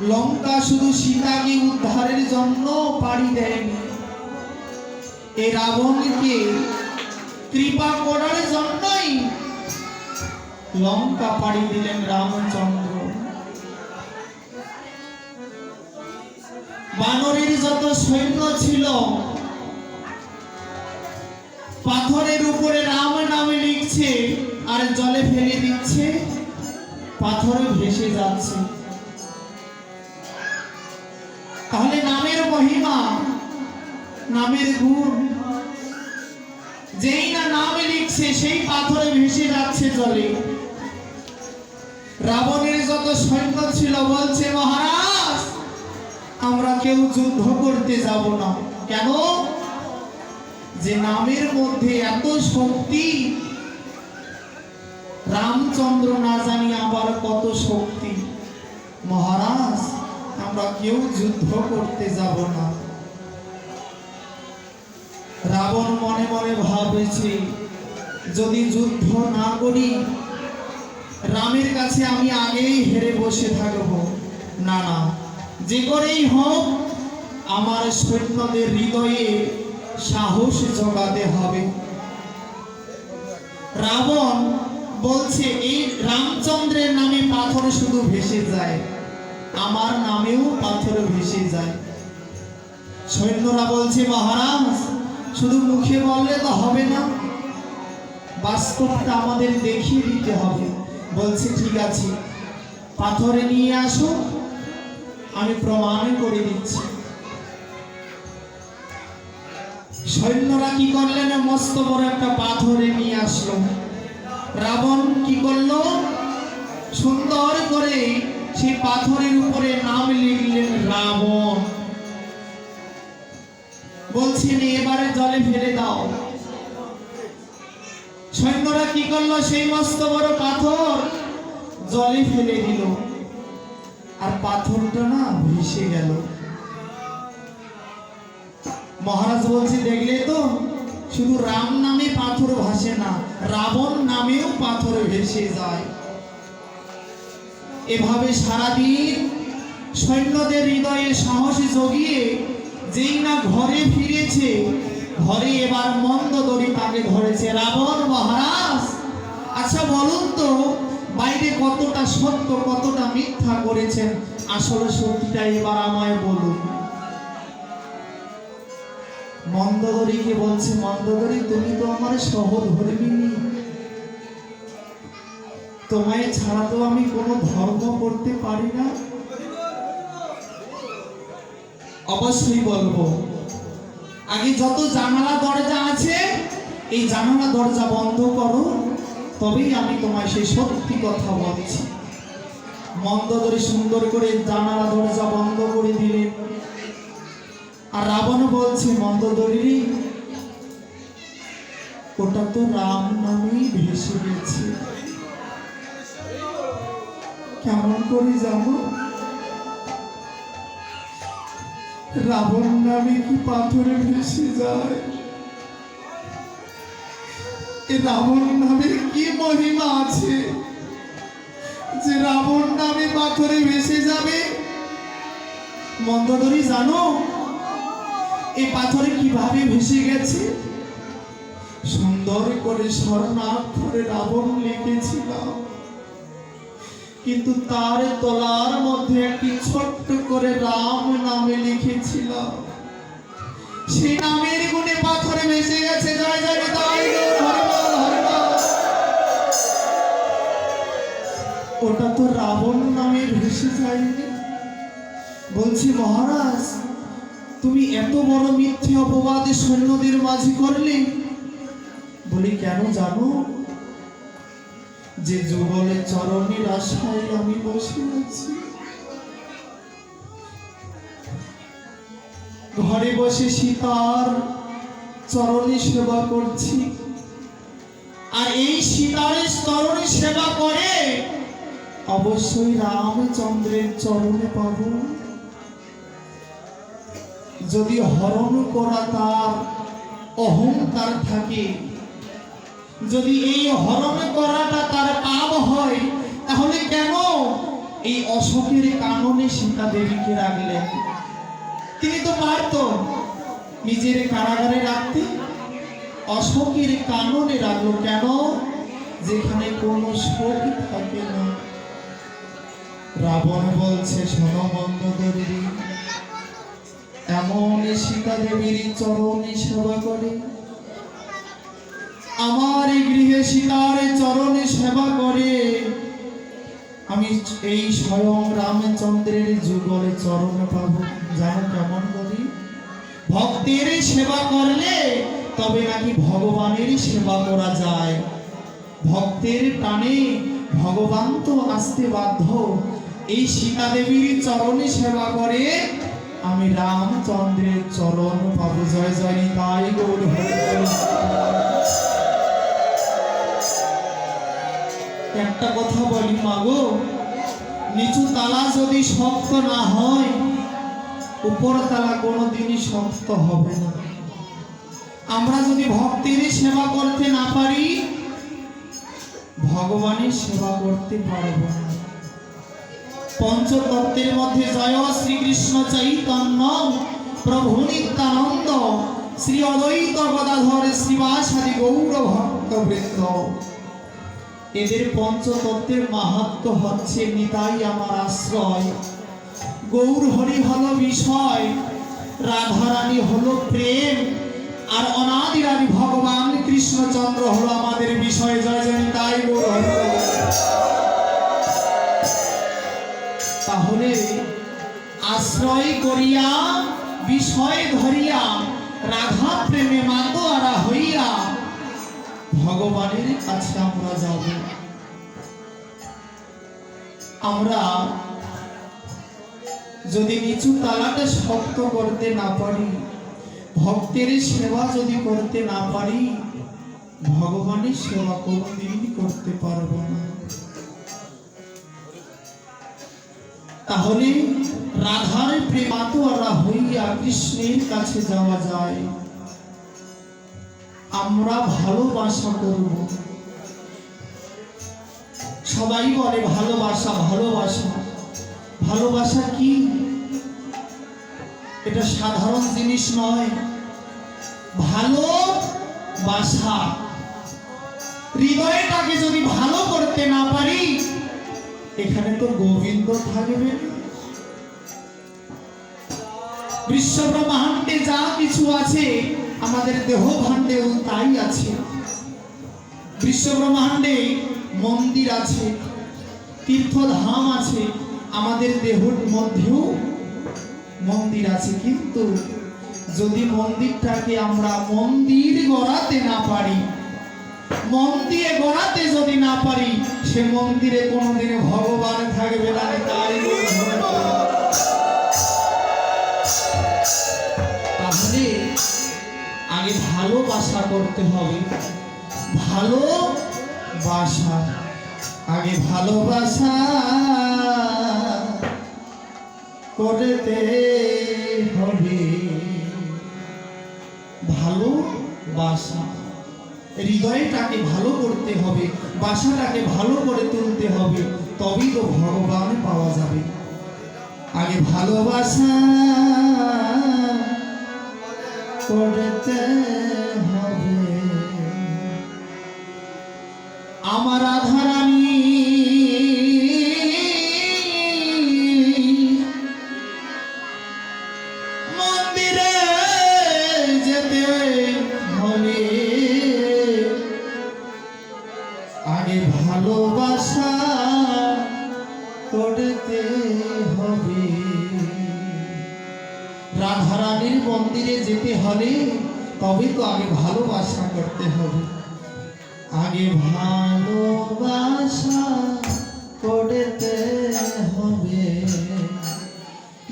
লঙ্কা শুধু সীতাকে উদ্ধারের জন্য পাড়ি দেয়নি, এই রাবণকে কৃপা করার জন্যই লঙ্কা পাড়ি দিলেন রামচন্দ্র। বানরের যত সৈন্য ছিল পাথরের উপরে রাম নামে লিখছে আর জলে ফেলে দিচ্ছে, পাথরে ভেসে যাচ্ছে। তাহলে নামের মহিমা, নামের গুণ, যেই না নামে লিখছে সেই পাথরে ভেসে যাচ্ছে জলে। রাবণের যত সৈন্য ছিল বলছে, মহারাজ আমরা কেউ যুদ্ধ করতে যাব না। কেন? যে নামের মধ্যে এত শক্তি, রামচন্দ্র না জানি আবার কত শক্তি। মহারাজ আমরা কেউ যুদ্ধ করতে যাব না। রাবণ মনে মনে ভাবেছে, যদি যুদ্ধ না করি রামের কাছে আমি আগেই হেরে বসে থাকব। না না, যে করেই হোক আমার সৈন্যদের হৃদয়ে সাহস জোগাতে হবে। রাবণ বলছে, এই রামচন্দ্রের নামে পাথর শুধু ভেসে যায়, আমার নামেও পাথর ভেসে যায়। সৈন্যরা বলছে, মহারাজ শুধু মুখে বললে তো হবে না, বাস্তবটা আমাদের দেখিয়ে দিতে হবে। বলছে, ঠিক আছে পাথরে নিয়ে আসো, আমি প্রমাণ করে দিচ্ছি। সৈন্যরা কি করলেন, মস্ত বড় একটা পাথরে নিয়ে আসলো। রাবণ কি করলো, সুন্দর করে সেই পাথরের উপরে নাম লিখলেন রাবণ। বলছেন এবারে জলে ফেলে দাও। সৈন্যরা কি করলো, সেই মস্ত বড় পাথর জলে ফেলে দিল, আর পাথরটা না ভেসে গেল। মহারাজ বলছে, দেখলে তো শুধু রাম নামে পাথর ভাসে না, রাবণ নামেও পাথর ভেসে যায়। এভাবে সারাদিন সৈন্যদের হৃদয়ে সাহস জগিয়ে যেই না ঘরে ফিরেছে, ঘরে এবার মন্দোদরী তাকে ধরেছে। রাবণ, মহারাজ আচ্ছা বলুন তো বাইরে কতটা সত্য কতটা মিথ্যা করেছেন, আসলে সত্যিটা এবার আমায় বলুন। মন্দোদরীকে বলছে, মন্দোদরী তুমি তো আমার সহধর্মিণী, তোমায় ছাড়া তো আমি কোনো ধর্ম করতে পারি না। অবশ্যই বলবো, আগে যত জানালা দরজা আছে এই জানালা দরজা বন্ধ করো, তবেই আমি তোমায় সেই সত্যি কথা বলছি। মন্দোদরী সুন্দর করে জানালা দরজা বন্ধ করে দিলেন। আর রাবণ বলছে, মন্দোদরী ওটা তো রাম নামেই ভেসে গেছে, কেমন করে যাবো? রাবণ নামে কি পাথরে ভেসে যায়? এই রাবণ নামে কি মহিমা আছে যে রাবণ নামে পাথরে ভেসে যাবে? মন্দোদরী জানো এই পাথরে কিভাবে ভেসে গেছে? সুন্দর করে স্বর্ণাক্ষরে রাবণ লিখেছিলাম, কিন্তু তার তলার মধ্যে একটি ছোট্ট করে রাম নামে লিখেছিলাম, সেই নামের গুণে পাথরে ভেসে গেছে। জয় জয় নিতাই গৌর হরিবল হরিবল। ওটা তো রাবণ নামে ভেসে যায়নি। বলছি, মহারাজ তুমি এত বড় মিথ্যে অপবাদে সৈন্যদের মাঝে করলে? বলি, কেন জানো? যে যুগলের চরণের আশায় আমি বসে আছি, ঘরে বসে সীতার চরণে সেবা করছি, আর এই সীতার চরণে সেবা করে অবশ্যই রামচন্দ্রের চরণে পাব। যদি হরণ করা তার অহংকার থাকে, যদি এই হরণ করাটা তার পাপ হয়, তাহলে কেন এই অশোকের কাননে সীতা সীতা দেবীকে রাখলেন? তিনি তো পারত নিজের কারাগারে রাখতে, অশোকের কাননে রাখলো কেন? যেখানে কোনো শোক থাকে না। রাবণ বলছে, শোনো মন্দোদরী, এমন সীতা দেবীর চরণে সেবা করে, আমার এই গৃহে সীতার চরণে সেবা করে, আমি এই স্বয়ং রামচন্দ্রের যুগলে চরণ পাবো। জানো কেমন করি? ভক্তের সেবা করলে তবে নাকি ভগবানের সেবা করা যায়। ভক্তের টানে ভগবান তো আসতে বাধ্য। এই সীতা দেবীর চরণে সেবা করে আমি রামচন্দ্রের চরণ পাবো। জয় জয় নিতাই গৌর হরি। একটা কথা বলি মাগো, নিচু তালা যদি শক্ত না হয়, উপর তালা কোনোদিনই শক্ত হবে না। আমরা যদি ভক্তের সেবা করতে না পারি, ভগবানের সেবা করতে পারব না। পঞ্চতত্ত্বের মধ্যে জয় শ্রীকৃষ্ণ চৈতন্য প্রভু নিত্যানন্দ শ্রী অদ্বৈত গদাধর শ্রীবাসাদি গৌর ভক্তবৃন্দ, এদের পঞ্চতত্ত্বের মাহাত্ম্য হচ্ছে নিতাই আমার আশ্রয়, গৌর হরি হলো বিষয়, রাধারানী হলো প্রেম, আর অনাদিরাদি ভগবান কৃষ্ণচন্দ্র হলো আমাদের বিষয়। জয় জয় নিতাই গৌর হরি। তাহলে আশ্রয় করিয়া বিষয় ধরিয়া রাধা প্রেমে মাতোয়ারা হইয়া ভগবানের কাছে আমরা যাব। আমরা যদি নিচু তালাটা শক্ত করতে না পারি, ভক্তের সেবা যদি করতে না পারি, ভগবানের সেবা কোনদিন করতে পারব না। তাহলে রাধার প্রেমাতোয়ারা হইয়া কৃষ্ণের কাছে যাওয়া যায়। আমরা ভালোবাসা করব। সবাই বলে ভালোবাসা ভালোবাসা। ভালোবাসা কি? এটা সাধারণ জিনিস নয়। ভালোবাসা হৃদয়টাকে যদি ভালো করতে না পারি, এখানে তো গোবিন্দ থাকবে। বিশ্ব ব্রহ্মাণ্ডে যা কিছু আছে, আমাদের দেহ ভাণ্ডেও তাই আছে। বিশ্ব ব্রহ্মাণ্ডে মন্দির আছে, তীর্থধাম আছে, আমাদের দেহর মধ্যেও মন্দির আছে। কিন্তু যদি মন্দিরটাকে আমরা মন্দির গড়াতে না পারি, মন দিয়ে গড়াতে যদি না পারি, সে মন্দিরে কোনোদিন ভগবান থাকবে না। তাই তাহলে আগে ভালোবাসা করতে হবে। ভালোবাসা আগে ভালোবাসা করতে হবে। ভালোবাসা হৃদয়টাকে ভালো করতে হবে, বাসাটাকে ভালো করে তুলতে হবে, তবেই তো ভগবান পাওয়া যাবে। আগে ভালোবাসা করতে হবে। আমার রাধারানী মন্দিরে যেতে হবে, আগে ভালোবাসা করতে হবে। রাধারানীর মন্দিরে যেতে হলে তবে তো আগে ভালোবাসা করতে হবে। আগে ভালোবাসা করতে হবে।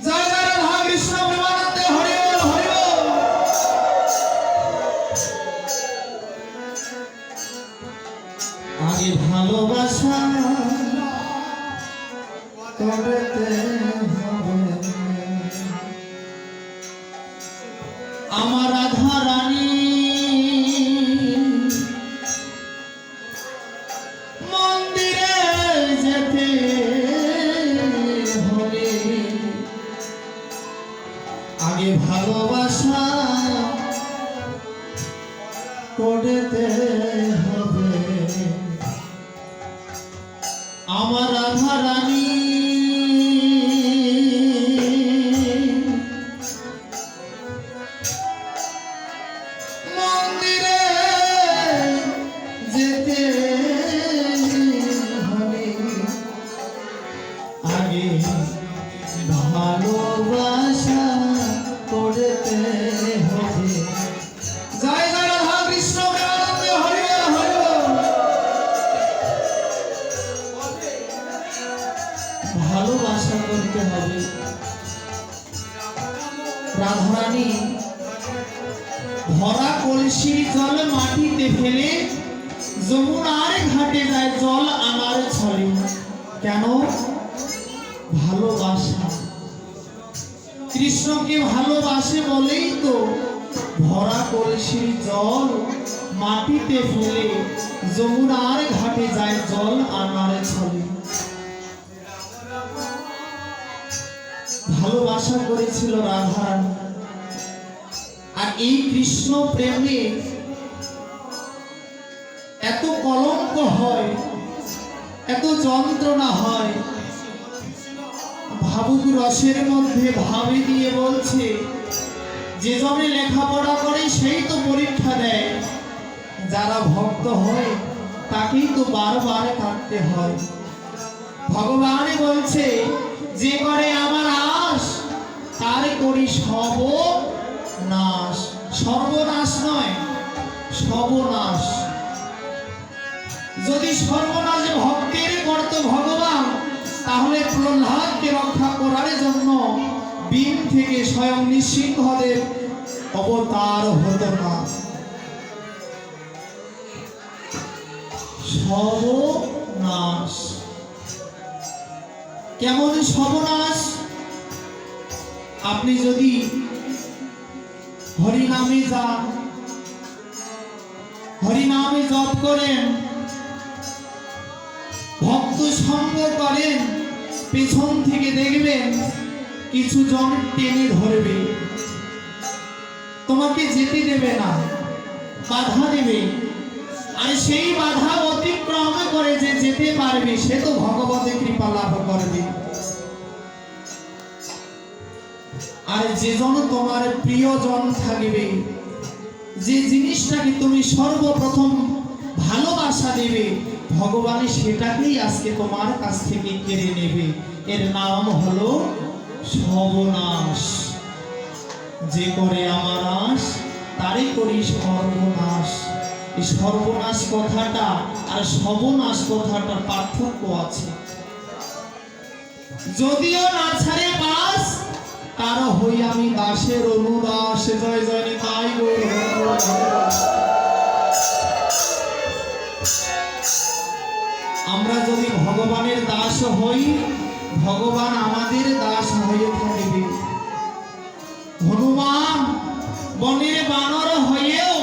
জয় জয় রাধা কৃষ্ণ প্রেমানন্দে হরি বল হরি বল। আগে ভালোবাসা করতে হবে। আমার রাধা রানী মন্দিরে যেতে আগে ভালোবাসা করতে হবে আমার রাধা রানী। মন্দিরে যেতে হবে আগে ভালোবাসা করতে হবে। জয় জয় রাধা কৃষ্ণ প্রেমানন্দে হরি বল হরি বল। ভালোবাসা করতে হবে। রাধারানী ভরা কলসির জল মাটিতে ফেলে যমুনার ঘাটে যায় জল আনার ছলে। কেন? ভালোবাসা। কৃষ্ণকে ভালোবাসে বলেই তো ভরা কলসির জল মাটিতে ফেলে যমুনার ঘাটে যায় জল আনার ছলে। ভালোবাসা করেছিল রাধারানী। আর এই কৃষ্ণ প্রেমে এত কলঙ্ক হয়, এত যন্ত্রণা হয়। ভাবুক রসের মধ্যে ভাবে দিয়ে বলছে, যে জনে লেখাপড়া করে সেই তো পরীক্ষা দেয়, যারা ভক্ত হয় তাকেই তো বারবার কাটতে হয়। ভগবান বলছে, যে করে আমার আশ তার করি সর্বনাশ। সর্বনাশ নয়, সর্বনাশ। যদি সর্বনাশ ভক্তের করত ভগবান, তাহলে প্রহ্লাদকে রক্ষা করার জন্য বিন থেকে স্বয়ং নৃসিংহদেব অবতার হতো না। সর্বনাশ। কেমন সর্বনাশ? আপনি যদি হরিনামে যান, হরিনামে জপ করেন, ভক্ত সঙ্গ করেন, পেছন থেকে দেখবেন কিছু জন টেনে ধরবে, তোমাকে যেতে দেবে না, বাধা দেবে। আর সেই বাধা অতিক্রম করে যে যেতে পারবে সে তো ভগবতের কৃপা লাভ করবে। আর যে জন তোমার প্রিয়জন থাকবে, যে জিনিসটাকে তুমি সর্বপ্রথম ভালোবাসা দেবে, ভগবান সেটাকেই আজকে তোমার কাছ থেকে কেড়ে নেবে। এর নাম হলো সর্বনাশ। যে করে আমার আশ তারই করি সর্বনাশ। এই সর্বনাশ কথাটা আর সর্বনাশ কথাটার পার্থক্য আছে। যদিও না ছাড়ে বাস, তার হই আমি দাসের অনুদাস। জয় জয় নিতাই গৌর। আমরা যদি ভগবানের দাস হই, ভগবান আমাদের দাস হয়ে থাকবে। হনুমান বনের বানর হয়েও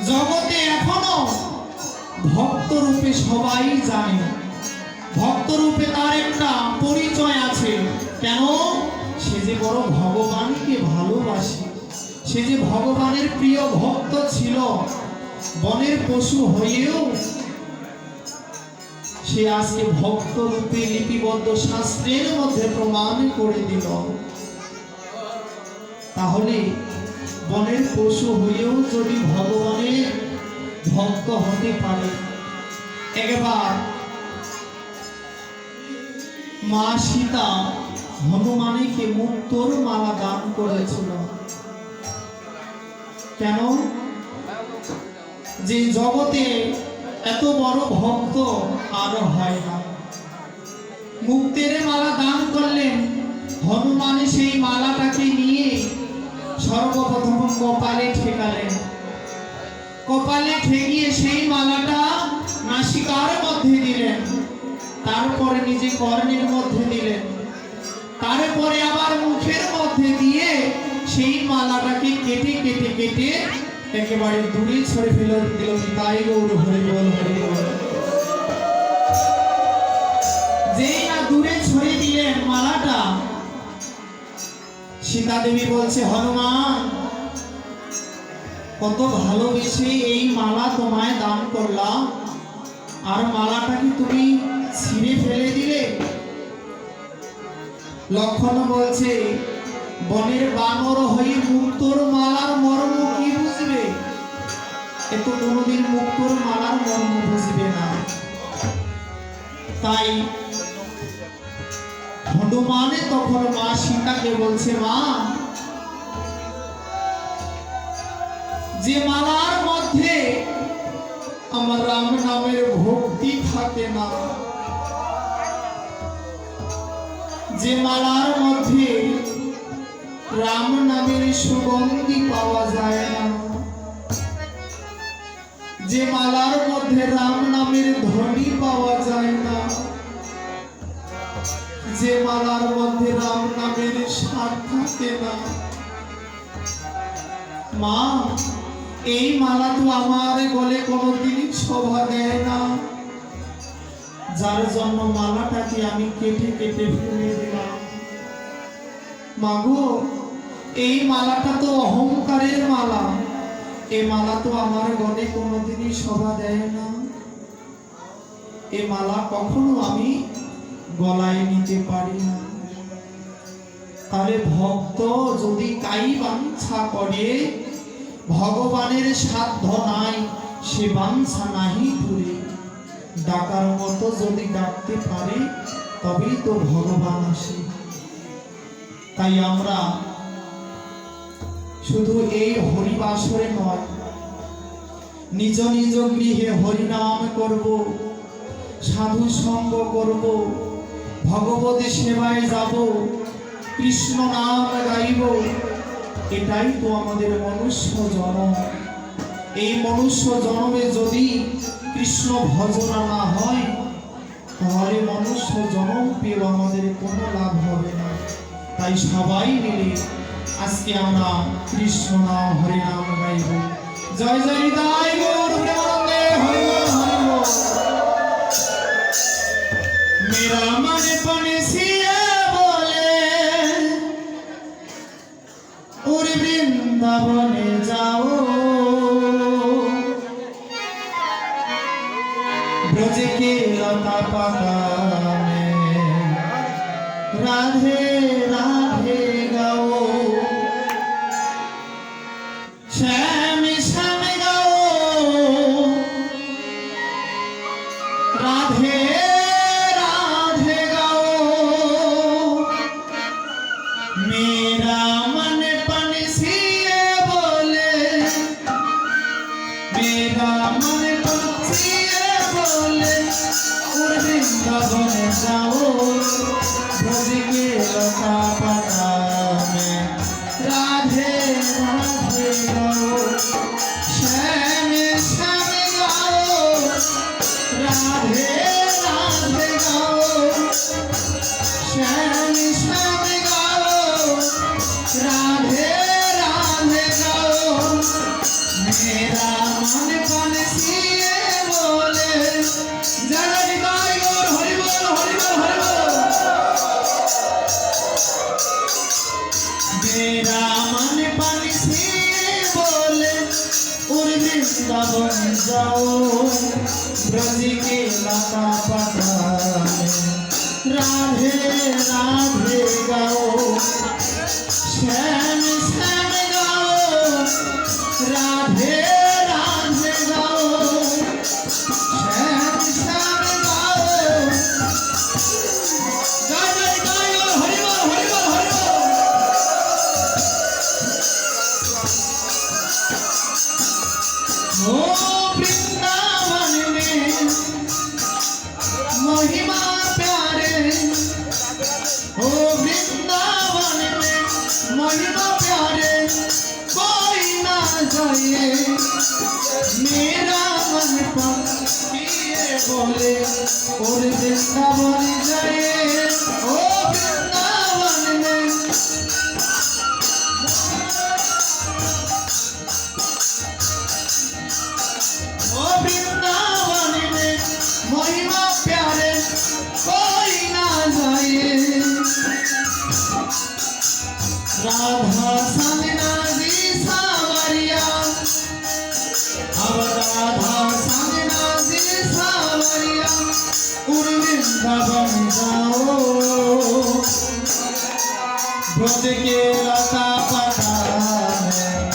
জগতে এখনো ভক্ত রূপে সবাই জানে। ভক্ত রূপে তার একটা পরিচয় আছে। কেন? সে যে বড় ভগবানকে ভালোবাসে, সে যে ভগবানের প্রিয় ভক্ত ছিল। বনের পশু হয়েও সে আজকে ভক্ত রূপে লিপিবদ্ধ শাস্ত্রের মধ্যে প্রমাণ করে দিল। তাহলে বনের পশু হয়েও যদি ভগবানের ভক্ত হতে পারে। একবার মা সীতা হনুমানকে মুক্তোর মালা দান করেছিল। কেন? যে জগতে এত বড় ভক্ত আর হয় না। মুক্তের মালা দান করলেন। হনুমান সেই মালাটাকে নিয়ে সর্বপ্রথম কপালে ঠেকালেন। কপালে ঠেকিয়ে সেই মালাটা নাসিকার মধ্যে দিলেন, তারপরে নিজে কর্ণের মধ্যে দিলেন, তারপরে আবার মুখের মধ্যে দিয়ে সেই মালাটাকে কেটে কেটে কেটে একেবারে দূরে ছড়ে ফেলে দিল। তাই গৌর হরি বল হরি বল। যেই না দূরে ছড়ে দিলেন মালাটা, সীতা দেবী বলছে, হনুমান, কত ভালোবেসে এই মালা তোমায় দান করলাম, আর মালাটাকে তুমি ছিঁড়ে ফেলে দিলে। লক্ষণ বলছে, বনের বানর হয়ে মুক্তোর মালার মর্ম কি বুঝবে? এ তো কোনোদিন মুক্তোর মালার মর্ম বুঝবে না। তাই হনুমানে তখন মা সীতাকে বলছে, মা, যে মালার মধ্যে আমার রাম নামের ভক্তি থাকে না, যে মালার মধ্যে রাম নামের সুগন্ধি পাওয়া যায় না, যে মালার মধ্যে রাম নামের ধ্বনি পাওয়া যায় না, যে মালার মধ্যে রাম নামের স্বাদ থাকে না, মা, এই মালা তো আমার গলে কোনোদিনই শোভা দেয় না, যার জন্য মালাটাকে আমি কেটে কেটে ফেলে দিলাম। মাগো, এই মালাটা তো অহংকারের মালা, এই মালা তো আমার গলে কোনোদিনই শোভা দেয় না, এই মালা কখনো আমি গলায় নিতে পারি না। তাহলে ভক্ত যদি কাই বাঞ্ছা করে, ভগবানের সাধ্য নাই, সে বাঞ্ছা নাহি পুরে। ডাকার মতো যদি ডাকতে পারে, তবেই তো ভগবান আসে। তাই আমরা শুধু এই হরিবাসরে নয়, নিজ নিজ গৃহে হরিনাম করব, সাধু সঙ্গ করব, ভগবতী সেবায় যাব, কৃষ্ণ নাম গাইব। এটাই তো আমাদের মনুষ্য জন্ম। এই মনুষ্য জন্মে যদি কৃষ্ণ ভজনা না হয়, তাহলে মনুষ্য জন্ম পেয়েও আমাদের কোনো লাভ হবে না। তাই সবাই মিলে আজকে আমরা কৃষ্ণ নাম হরি নাম গাইব। জয় জয় নিতাই গৌর প্রেমানন্দে, হরি বল হরি বল। মেরা মন পনসিয়া বলে, ওরে বৃন্দাবনে যাও, ব্রজ के लता पाता में राधे राधे गाओ, श्याम श्याम गाओ, राधे राधे गाओ। मेरा मन पनसिए बोले, मेरा मन पनसिए बोले, वृंदावन जाओ, ब्रज के लता पता में राधे राधे गाओ, श्याम श्याम गाओ, राधे राधे गाओ, श्याम श्याम गाओ, राधे राधे गाओ। मेरा मन पनसिए बोले, जय निताई गौर हरि बोल हरि बोल हरि बोल। मेरा मन पनसिए बोले, उर वृंदावन जाओ, ब्रज के लता पता में राधे राधे गाओ, श्याम श्याम गाओ, राधे राधे गाओ, श्याम श्याम गाओ। जय जय निताई गौर हरि बोल हरि बोल हरि बोल। ओ वृंदावन में महिमा प्यारे, ओ वृंदावन में महिमा प्यारे, कोई ना जाए। मेरा मन पनसिए बोले, और वृंदावन जाए, ओ वृंदावन में ओ वृंदावन में महिमा प्यारे, कोई ना जाए। राधा सामना जी सावरिया अब राधा सामना जी सावरिया वृंदावन जाओ ब्रज के लता पता